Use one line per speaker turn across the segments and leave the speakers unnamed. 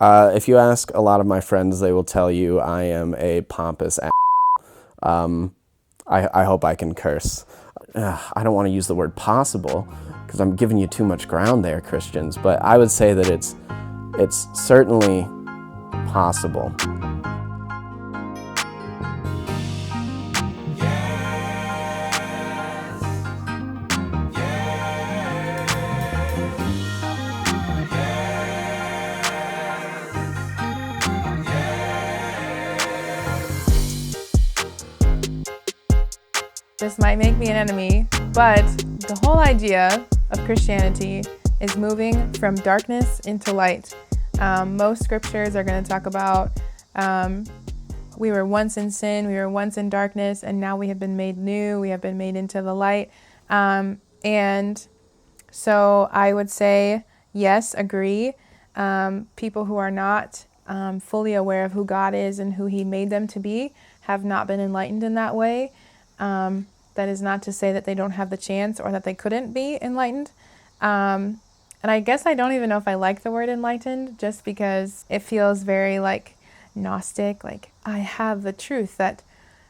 If you ask a lot of my friends, they will tell you I am a pompous ass. I hope I can curse. I don't want to use the word possible because I'm giving you too much ground there, Christians, but I would say that it's certainly possible.
This might make me an enemy, but the whole idea of Christianity is moving from darkness into light. Most scriptures are going to talk about we were once in sin, we were once in darkness, and now we have been made new, we have been made into the light. And so I would say, yes, agree. People who are not fully aware of who God is and who He made them to be have not been enlightened in that way. That is not to say that they don't have the chance or that they couldn't be enlightened. And I guess I don't even know if I like the word enlightened, just because it feels very like Gnostic, like I have the truth that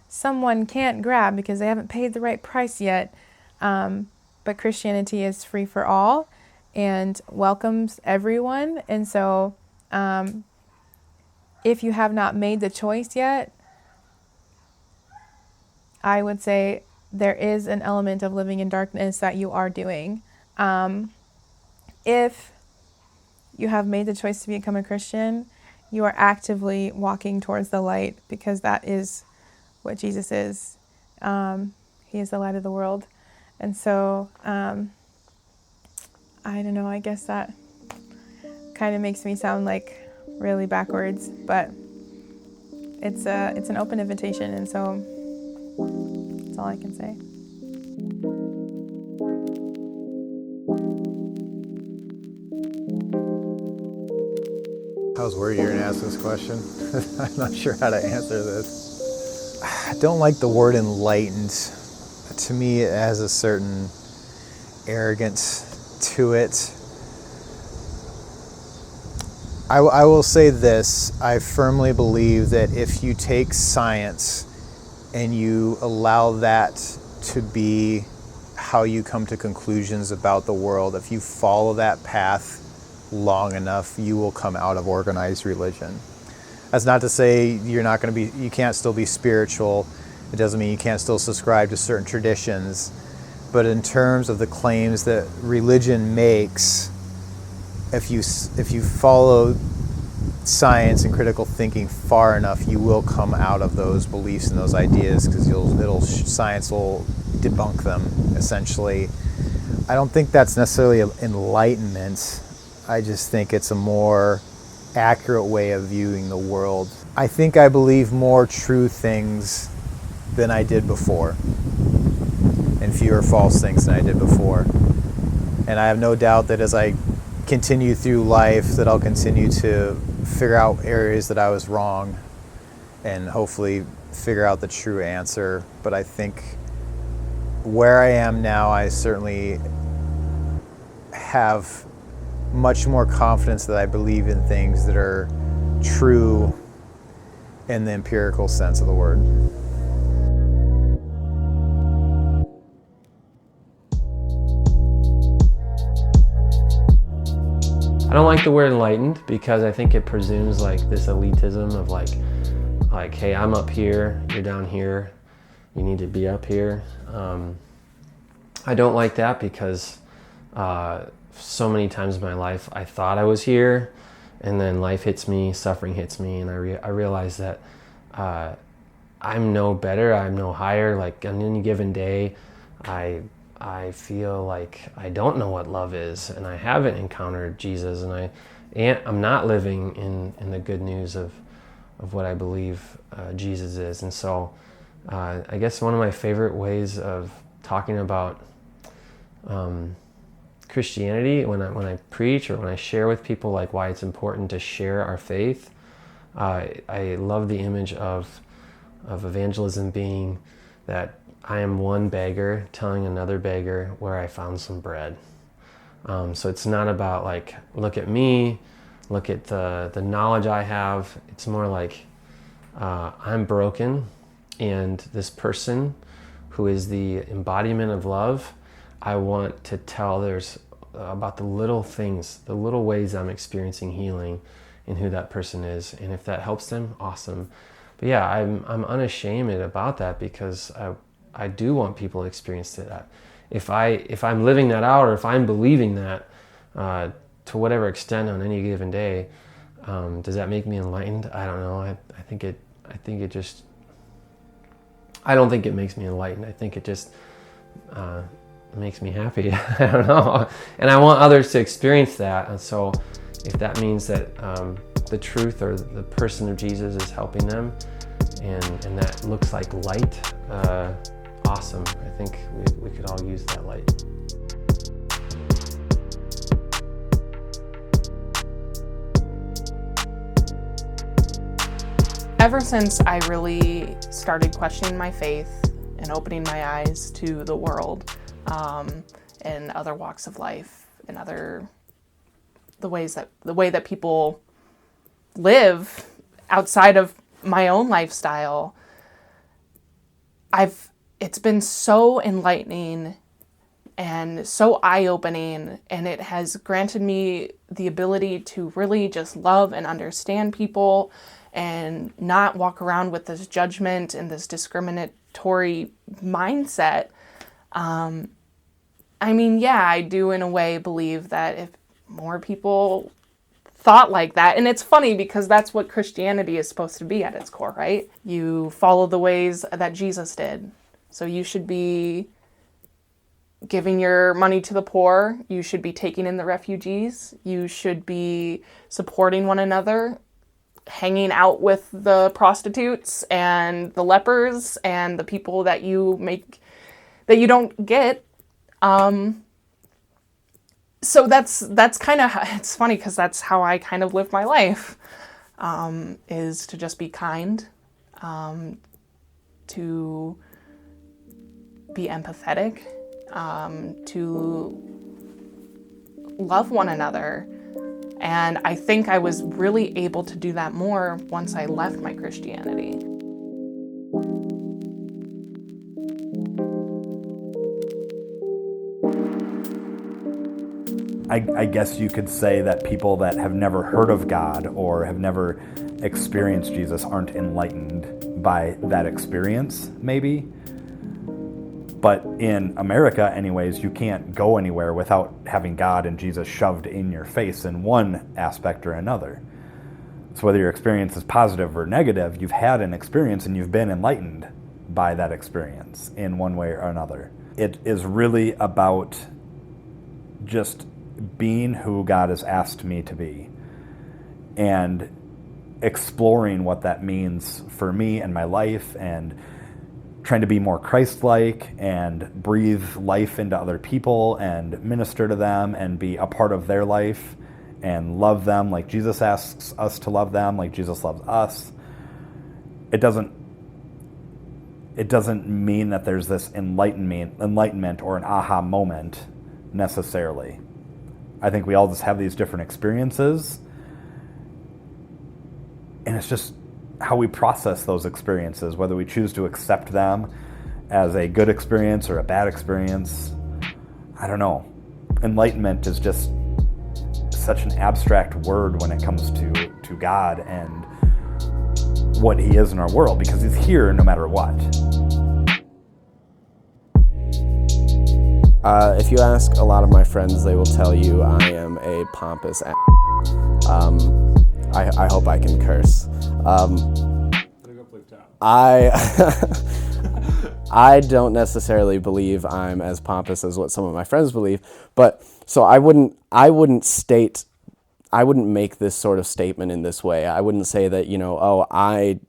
someone can't grab because they haven't paid the right price yet. But Christianity is free for all and welcomes everyone. And so if you have not made the choice yet, I would say there is an element of living in darkness that you are doing. If you have made the choice to become a Christian, you are actively walking towards the light, because that is what Jesus is. He is the light of the world. And so, I don't know, I guess that kind of makes me sound like really backwards, but it's an open invitation, and so that's all I can say.
I was worried you were going to ask this question. I'm not sure how to answer this. I don't like the word enlightened. To me, it has a certain arrogance to it. I will say this. I firmly believe that if you take science and you allow that to be how you come to conclusions about the world, if you follow that path long enough, you will come out of organized religion. That's not to say you can't still be spiritual. It doesn't mean you can't still subscribe to certain traditions. But in terms of the claims that religion makes, if you follow science and critical thinking far enough, you will come out of those beliefs and those ideas, because science will debunk them, essentially. I don't think that's necessarily enlightenment. I just think it's a more accurate way of viewing the world. I think I believe more true things than I did before, and fewer false things than I did before. And I have no doubt that as I continue through life, that I'll continue to figure out areas that I was wrong and hopefully figure out the true answer. But I think where I am now, I certainly have much more confidence that I believe in things that are true in the empirical sense of the word.
I don't like the word enlightened, because I think it presumes like this elitism of like, hey, I'm up here, you're down here, you need to be up here. I don't like that, because so many times in my life I thought I was here, and then life hits me, suffering hits me, and I realize that I'm no better, I'm no higher. Like on any given day, I feel like I don't know what love is, and I haven't encountered Jesus, and I'm not living in the good news of what I believe Jesus is. And so I guess one of my favorite ways of talking about Christianity, when I preach or when I share with people like why it's important to share our faith, I love the image of evangelism being that I am one beggar telling another beggar where I found some bread. So it's not about like, look at me, look at the knowledge I have. It's more like I'm broken, and this person who is the embodiment of love, I want to tell others about the little things, the little ways I'm experiencing healing in who that person is. And if that helps them, awesome. But yeah, I'm unashamed about that, because I do want people to experience that. If I'm living that out, or if I'm believing that to whatever extent on any given day, does that make me enlightened? I don't know. I think it just, I don't think it makes me enlightened. I think it just makes me happy. I don't know. And I want others to experience that. And so if that means that the truth or the person of Jesus is helping them, and that looks like light, awesome. I think we could all use that light.
Ever since I really started questioning my faith and opening my eyes to the world, and other walks of life, and the way that people live outside of my own lifestyle, it's been so enlightening and so eye-opening, and it has granted me the ability to really just love and understand people, and not walk around with this judgment and this discriminatory mindset. I mean, yeah, I do in a way believe that if more people thought like that, and it's funny because that's what Christianity is supposed to be at its core, right? You follow the ways that Jesus did. So you should be giving your money to the poor. You should be taking in the refugees. You should be supporting one another, hanging out with the prostitutes and the lepers and the people that you don't get. So that's kind of, it's funny because that's how I kind of live my life, is to just be kind, to be empathetic, to love one another. And I think I was really able to do that more once I left my Christianity.
I guess you could say that people that have never heard of God or have never experienced Jesus aren't enlightened by that experience, maybe. But in America, anyways, you can't go anywhere without having God and Jesus shoved in your face in one aspect or another. So whether your experience is positive or negative, you've had an experience and you've been enlightened by that experience in one way or another. It is really about just being who God has asked me to be and exploring what that means for me and my life, and trying to be more Christ-like and breathe life into other people and minister to them and be a part of their life and love them like Jesus asks us to love them, like Jesus loves us. It doesn't mean that there's this enlightenment or an aha moment necessarily. I think we all just have these different experiences, and it's just how we process those experiences, whether we choose to accept them as a good experience or a bad experience. I don't know. Enlightenment is just such an abstract word when it comes to God and what He is in our world, because He's here no matter what.
If you ask a lot of my friends, they will tell you I am a pompous ass. I hope I can curse. I don't necessarily believe I'm as pompous as what some of my friends believe, but so I wouldn't make this sort of statement in this way. I wouldn't say that,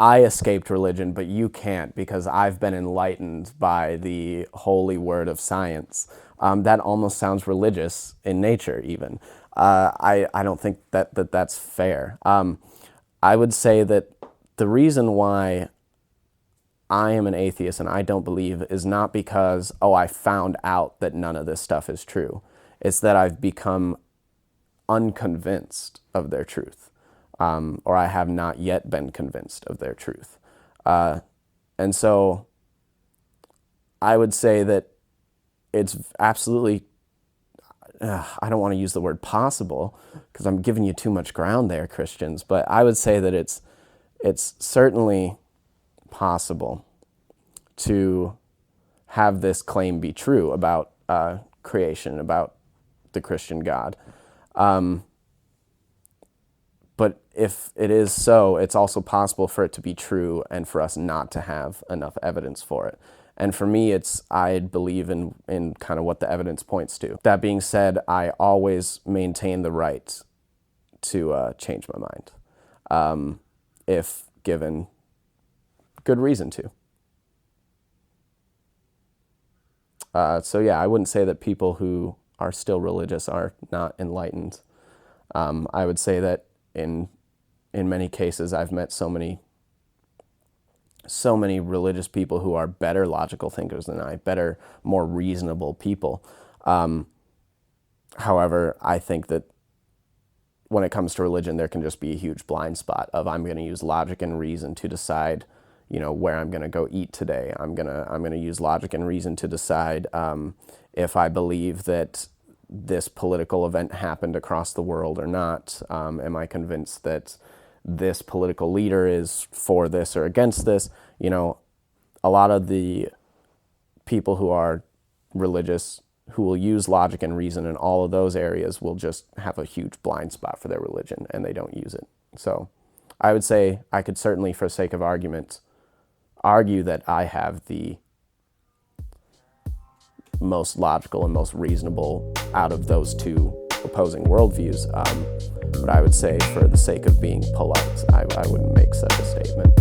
I escaped religion, but you can't because I've been enlightened by the holy word of science. That almost sounds religious in nature, even. I don't think that's fair. I would say that the reason why I am an atheist and I don't believe is not because, I found out that none of this stuff is true. It's that I've become unconvinced of their truth, or I have not yet been convinced of their truth. And so I would say that it's absolutely, I don't want to use the word possible because I'm giving you too much ground there, Christians, but I would say that it's certainly possible to have this claim be true about creation, about the Christian God. But if it is so, it's also possible for it to be true and for us not to have enough evidence for it. And for me, I believe in kind of what the evidence points to. That being said, I always maintain the right to change my mind, if given good reason to. So yeah, I wouldn't say that people who are still religious are not enlightened. I would say that in many cases, I've met so many religious people who are better logical thinkers than I, better, more reasonable people. However, I think that when it comes to religion, there can just be a huge blind spot of I'm going to use logic and reason to decide, where I'm going to go eat today. I'm going to use logic and reason to decide if I believe that this political event happened across the world or not. Am I convinced that this political leader is for this or against this? A lot of the people who are religious, who will use logic and reason in all of those areas, will just have a huge blind spot for their religion and they don't use it. So I would say I could certainly, for sake of argument, argue that I have the most logical and most reasonable out of those two opposing worldviews. But I would say, for the sake of being polite, I wouldn't make such a statement.